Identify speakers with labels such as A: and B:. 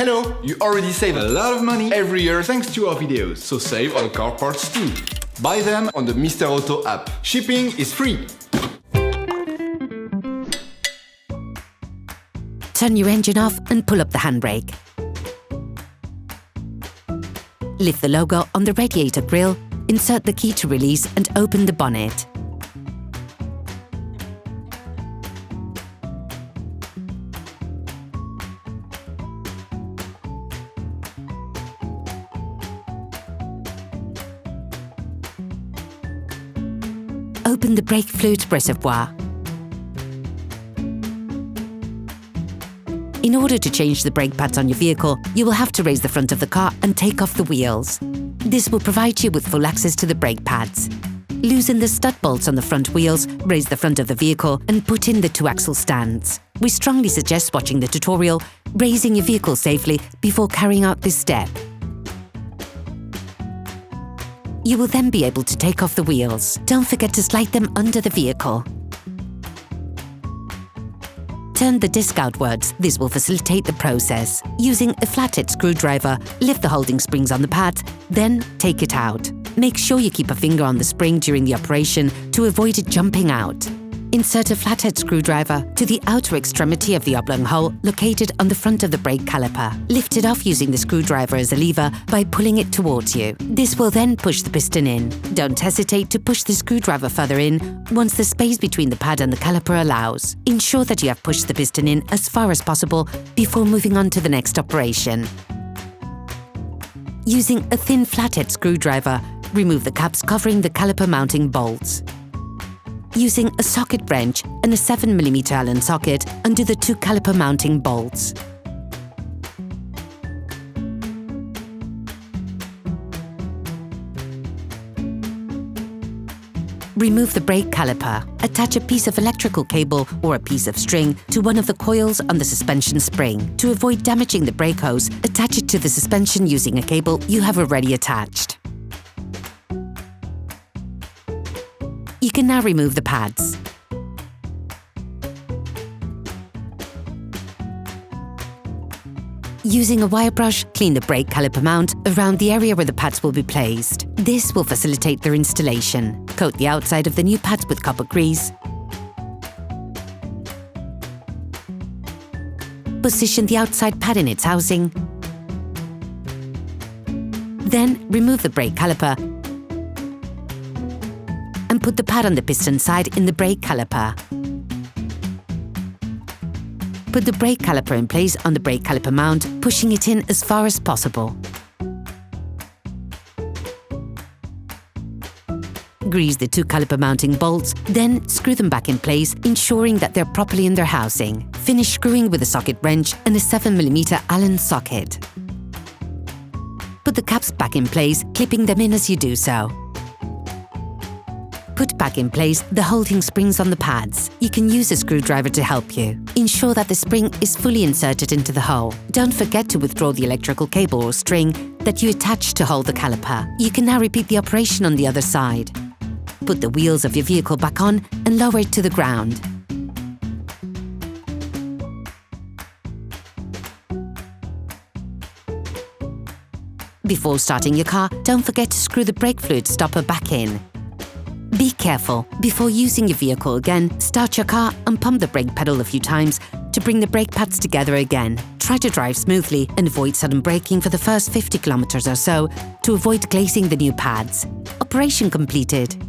A: Hello! You already save a lot of money every year thanks to our videos, so save on car parts too. Buy them on the Mr. Auto app. Shipping is free.
B: Turn your engine off and pull up the handbrake. Lift the logo on the radiator grille, insert the key to release and open the bonnet. Open the brake fluid reservoir. In order to change the brake pads on your vehicle, you will have to raise the front of the car and take off the wheels. This will provide you with full access to the brake pads. Loosen the stud bolts on the front wheels, raise the front of the vehicle and put in the 2-axle stands. We strongly suggest watching the tutorial, raising your vehicle safely before carrying out this step. You will then be able to take off the wheels. Don't forget to slide them under the vehicle. Turn the disc outwards. This will facilitate the process. Using a flathead screwdriver, lift the holding springs on the pads, then take it out. Make sure you keep a finger on the spring during the operation to avoid it jumping out. Insert a flathead screwdriver to the outer extremity of the oblong hole located on the front of the brake caliper. Lift it off using the screwdriver as a lever by pulling it towards you. This will then push the piston in. Don't hesitate to push the screwdriver further in once the space between the pad and the caliper allows. Ensure that you have pushed the piston in as far as possible before moving on to the next operation. Using a thin flathead screwdriver, remove the caps covering the caliper mounting bolts. Using a socket wrench and a 7mm Allen socket, undo the 2 caliper mounting bolts. Remove the brake caliper. Attach a piece of electrical cable or a piece of string to one of the coils on the suspension spring. To avoid damaging the brake hose, attach it to the suspension using a cable you have already attached. You can now remove the pads. Using a wire brush, clean the brake caliper mount around the area where the pads will be placed. This will facilitate their installation. Coat the outside of the new pads with copper grease. Position the outside pad in its housing. Then remove the brake caliper and put the pad on the piston side in the brake caliper. Put the brake caliper in place on the brake caliper mount, pushing it in as far as possible. Grease the 2 caliper mounting bolts, then screw them back in place, ensuring that they're properly in their housing. Finish screwing with a socket wrench and a 7mm Allen socket. Put the caps back in place, clipping them in as you do so. Put back in place the holding springs on the pads. You can use a screwdriver to help you. Ensure that the spring is fully inserted into the hole. Don't forget to withdraw the electrical cable or string that you attached to hold the caliper. You can now repeat the operation on the other side. Put the wheels of your vehicle back on and lower it to the ground. Before starting your car, don't forget to screw the brake fluid stopper back in. Be careful. Before using your vehicle again, start your car and pump the brake pedal a few times to bring the brake pads together again. Try to drive smoothly and avoid sudden braking for the first 50 kilometers or so to avoid glazing the new pads. Operation completed.